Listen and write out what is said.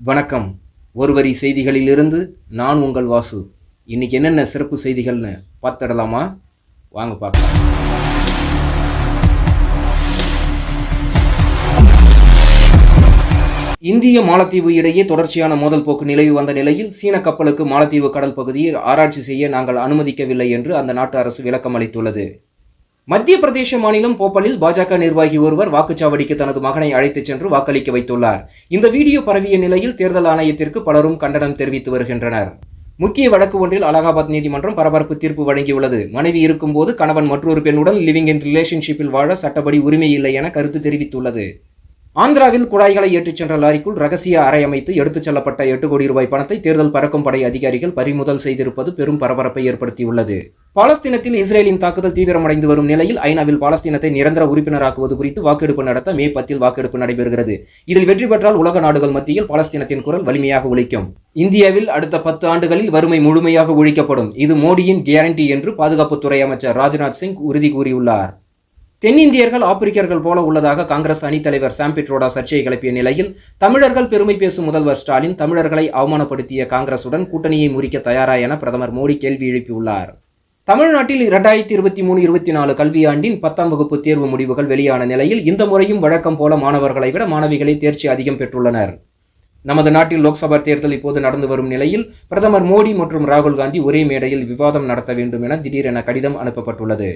வணக்கம். ஒருவரி செய்திகளிலிருந்து நான் உங்கள் வாசு. இன்னைக்கு என்னென்ன சிறப்பு செய்திகள்னு பார்த்துடலாமா? வாங்க பார்க்கலாம். இந்திய மாலத்தீவு இடையே தொடர்ச்சியான மோதல் போக்கு நிலவி வந்த நிலையில் சீன கப்பலுக்கு மாலத்தீவு கடல் பகுதியை ஆராய்ச்சி செய்ய நாங்கள் அனுமதிக்கவில்லை என்று அந்த நாட்டு அரசு விளக்கம் அளித்துள்ளது. மத்திய பிரதேச மாநிலம் போபாலில் பாஜக நிர்வாகி ஒருவர் வாக்குச்சாவடிக்கு தனது மகனை அழைத்துச் சென்று வாக்களிக்க வைத்துள்ளார். இந்த வீடியோ பரவிய நிலையில் தேர்தல் ஆணையத்திற்கு பலரும் கண்டனம் தெரிவித்து வருகின்றனர். முக்கிய வழக்கு ஒன்றில் அலகாபாத் நீதிமன்றம் பரபரப்பு தீர்ப்பு வழங்கியுள்ளது. மனைவி இருக்கும்போது கணவன் மற்றொரு பெண்ணுடன் லிவிங் இன் ரிலேஷன்ஷிப்பில் வாழ சட்டப்படி உரிமை இல்லை என கருத்து தெரிவித்துள்ளது. ஆந்திராவில் குழாய்களை ஏற்றிச் சென்ற லாரிக்குள் ரகசிய அறை அமைத்து எடுத்துச் செல்லப்பட்ட 8 கோடி ரூபாய் பணத்தை தேர்தல் பறக்கும் படை அதிகாரிகள் பறிமுதல் செய்திருப்பது பெரும் பரபரப்பை ஏற்படுத்தியுள்ளது. பாலஸ்தீனத்தில் இஸ்ரேலின் தாக்குதல் தீவிரமடைந்து வரும் நிலையில் ஐநாவில் பாலஸ்தீனத்தை நிரந்தர உறுப்பினராக்குவது குறித்து வாக்கெடுப்பு நடத்த மே 10 வாக்கெடுப்பு நடைபெறுகிறது. இதில் வெற்றி பெற்றால் உலக நாடுகள் மத்தியில் பாலஸ்தீனத்தின் குரல் வலிமையாக ஒலிக்கும். இந்தியாவில் அடுத்த 10 ஆண்டுகளில் வறுமை முழுமையாக ஒழிக்கப்படும். இது மோடியின் கேரண்டி என்று பாதுகாப்புத்துறை அமைச்சர் ராஜ்நாத் சிங் உறுதி கூறியுள்ளார். தென்னிந்தியர்கள் ஆப்பிரிக்கர்கள் போல உள்ளதாக காங்கிரஸ் அணித் தலைவர் சாம் பிட்ரோடா சர்ச்சையை கிளப்பிய நிலையில் தமிழர்கள் பெருமை பேசும் முதல்வர் ஸ்டாலின் தமிழர்களை அவமானப்படுத்திய காங்கிரசுடன் கூட்டணியை முறிக்க தயாரா என பிரதமர் மோடி கேள்வி எழுப்பியுள்ளார். தமிழ்நாட்டில் 2023-24 கல்வியாண்டின் 10ஆம் வகுப்பு தேர்வு முடிவுகள் வெளியான நிலையில் இந்த முறையும் வழக்கம் போல மாணவர்களை விட மாணவிகளே தேர்ச்சி அதிகம் பெற்றுள்ளனர். நமது நாட்டில் லோக்சபா தேர்தல் இப்போது நடந்து வரும் நிலையில் பிரதமர் மோடி மற்றும் ராகுல் காந்தி ஒரே மேடையில் விவாதம் நடத்த வேண்டும் என திடீரென கடிதம் அனுப்பப்பட்டுள்ளது.